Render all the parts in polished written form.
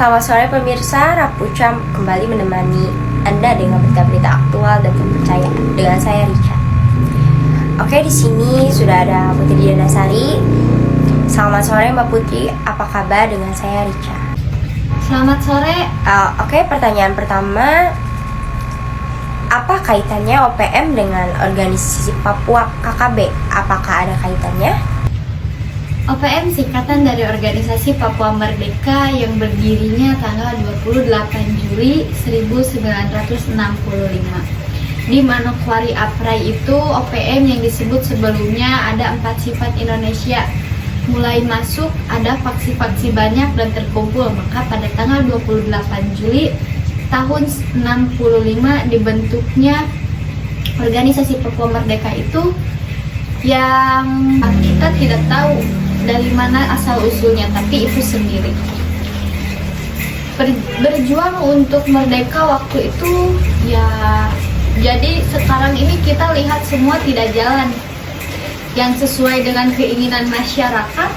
Selamat sore pemirsa, Rapucam kembali menemani Anda dengan berita-berita aktual dan terpercaya dengan saya Rica. Oke, di sini sudah ada Putri Dianasari. Selamat sore Mbak Putri, apa kabar dengan saya Rica? Selamat sore. Oke, pertanyaan pertama, apa kaitannya OPM dengan organisasi Papua KKB? Apakah ada kaitannya? OPM singkatan dari Organisasi Papua Merdeka yang berdirinya tanggal 28 Juli 1965. Di Manokwari Aprai itu OPM yang disebut sebelumnya ada 4 sifat Indonesia. Mulai masuk ada faksi-faksi banyak dan terkumpul, maka pada tanggal 28 Juli tahun 65 dibentuknya Organisasi Papua Merdeka itu yang kita tidak tahu dari mana asal usulnya, tapi itu sendiri. Berjuang untuk merdeka waktu itu ya, jadi sekarang ini kita lihat semua tidak jalan yang sesuai dengan keinginan masyarakat,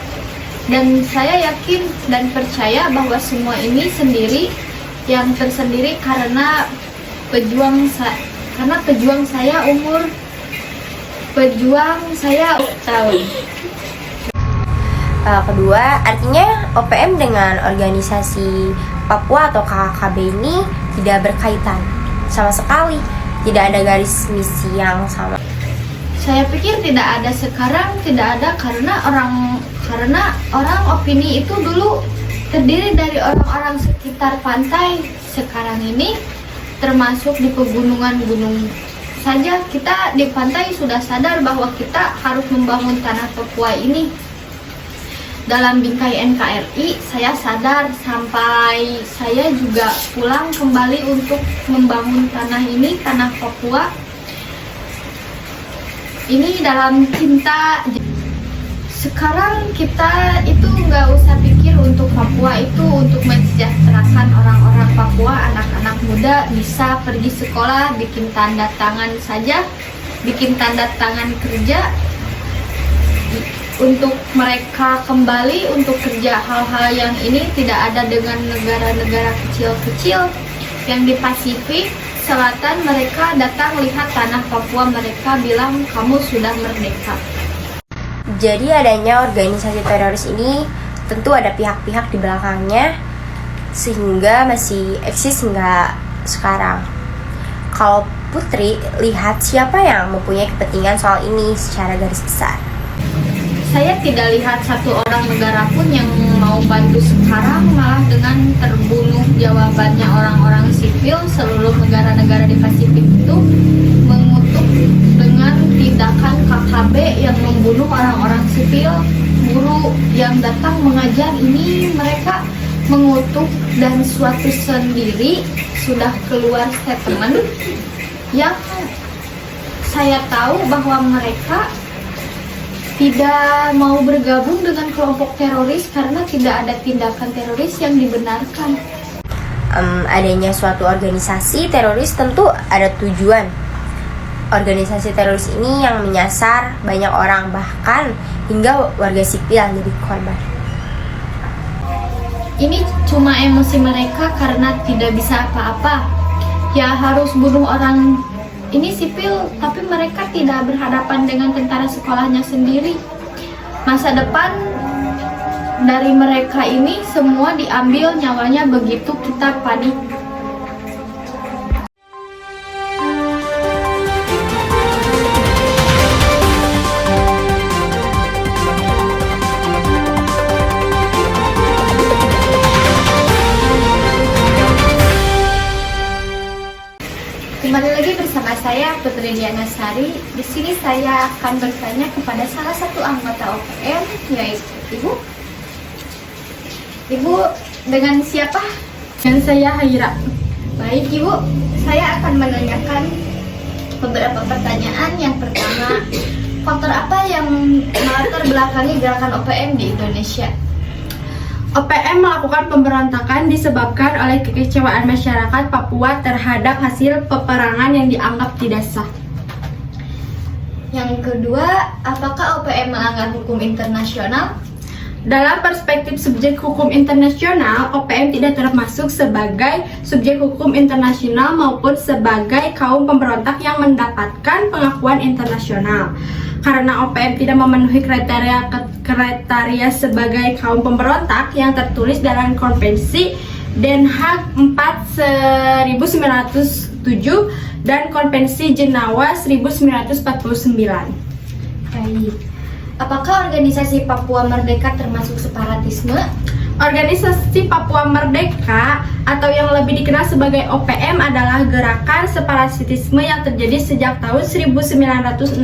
dan saya yakin dan percaya bahwa semua ini sendiri yang tersendiri karena pejuang saya tahun. Kedua, artinya OPM dengan organisasi Papua atau KKB ini tidak berkaitan sama sekali, tidak ada garis misi yang sama. Saya pikir tidak ada sekarang, tidak ada karena orang opini itu dulu terdiri dari orang-orang sekitar pantai. Sekarang ini termasuk di pegunungan-gunung saja, kita di pantai sudah sadar bahwa kita harus membangun tanah Papua ini. Dalam bingkai NKRI saya sadar, sampai saya juga pulang kembali untuk membangun tanah ini, tanah Papua ini dalam cinta. Sekarang kita itu nggak usah pikir untuk Papua itu untuk mensejahterakan orang-orang Papua. Anak-anak muda bisa pergi sekolah, bikin tanda tangan saja, bikin tanda tangan kerja untuk mereka kembali untuk kerja. Hal-hal yang ini tidak ada dengan negara-negara kecil-kecil yang di Pasifik Selatan. Mereka datang lihat tanah Papua, mereka bilang kamu sudah merdeka. Jadi adanya organisasi teroris ini tentu ada pihak-pihak di belakangnya sehingga masih eksis hingga sekarang. Kalau Putri lihat siapa yang mempunyai kepentingan soal ini secara garis besar? Saya tidak lihat satu orang negara pun yang mau bantu sekarang, malah dengan terbunuh jawabannya orang-orang sipil. Seluruh negara-negara di Pasifik itu mengutuk dengan tindakan KKB yang membunuh orang-orang sipil. Guru yang datang mengajar ini mereka mengutuk, dan suatu sendiri sudah keluar statement yang saya tahu bahwa mereka tidak mau bergabung dengan kelompok teroris karena tidak ada tindakan teroris yang dibenarkan. Adanya suatu organisasi teroris tentu ada tujuan. Organisasi teroris ini yang menyasar banyak orang, bahkan hingga warga sipil yang jadi korban. Ini cuma emosi mereka karena tidak bisa apa-apa. Ya harus bunuh orang ini sipil, tapi mereka tidak berhadapan dengan tentara sekolahnya sendiri. Masa depan dari mereka ini semua diambil nyawanya, begitu kita panik. Kembali lagi bersama saya Putri Dianasari. Di sini saya akan bertanya kepada salah satu anggota OPM, yaitu Ibu. Ibu dengan siapa? Dan saya Haira. Baik Ibu, saya akan menanyakan beberapa pertanyaan. Yang pertama, faktor apa yang melatar belakangi gerakan OPM di Indonesia? OPM melakukan pemberontakan disebabkan oleh kekecewaan masyarakat Papua terhadap hasil peperangan yang dianggap tidak sah. Yang kedua, apakah OPM melanggar hukum internasional? Dalam perspektif subjek hukum internasional, OPM tidak termasuk sebagai subjek hukum internasional maupun sebagai kaum pemberontak yang mendapatkan pengakuan internasional. Karena OPM tidak memenuhi kriteria sebagai kaum pemberontak yang tertulis dalam Konvensi Den Haag 4 1907 dan Konvensi Jenewa 1949. Baik. Apakah organisasi Papua Merdeka termasuk separatisme? Organisasi Papua Merdeka atau yang lebih dikenal sebagai OPM adalah gerakan separatisme yang terjadi sejak tahun 1963.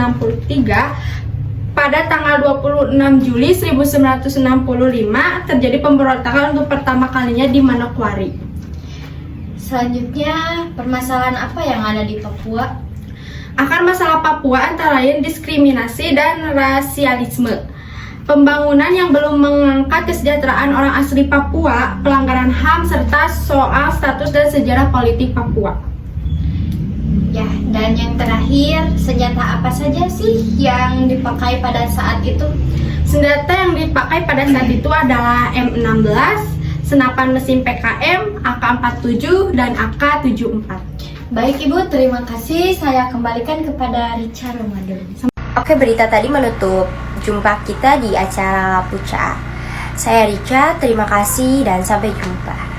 Pada tanggal 26 Juli 1965 terjadi pemberontakan untuk pertama kalinya di Manokwari. Selanjutnya, permasalahan apa yang ada di Papua? Akan masalah Papua antara lain diskriminasi dan rasialisme, pembangunan yang belum mengangkat kesejahteraan orang asli Papua, pelanggaran HAM, serta soal status dan sejarah politik Papua. Ya, dan yang terakhir, senjata apa saja sih yang dipakai pada saat itu? Senjata yang dipakai pada saat itu adalah M16, senapan mesin PKM, AK-47, dan AK-74. Baik Ibu, terima kasih. Saya kembalikan kepada Richa Ramadan. Oke, berita tadi menutup jumpa kita di acara Lapuca. Saya Richa, terima kasih dan sampai jumpa.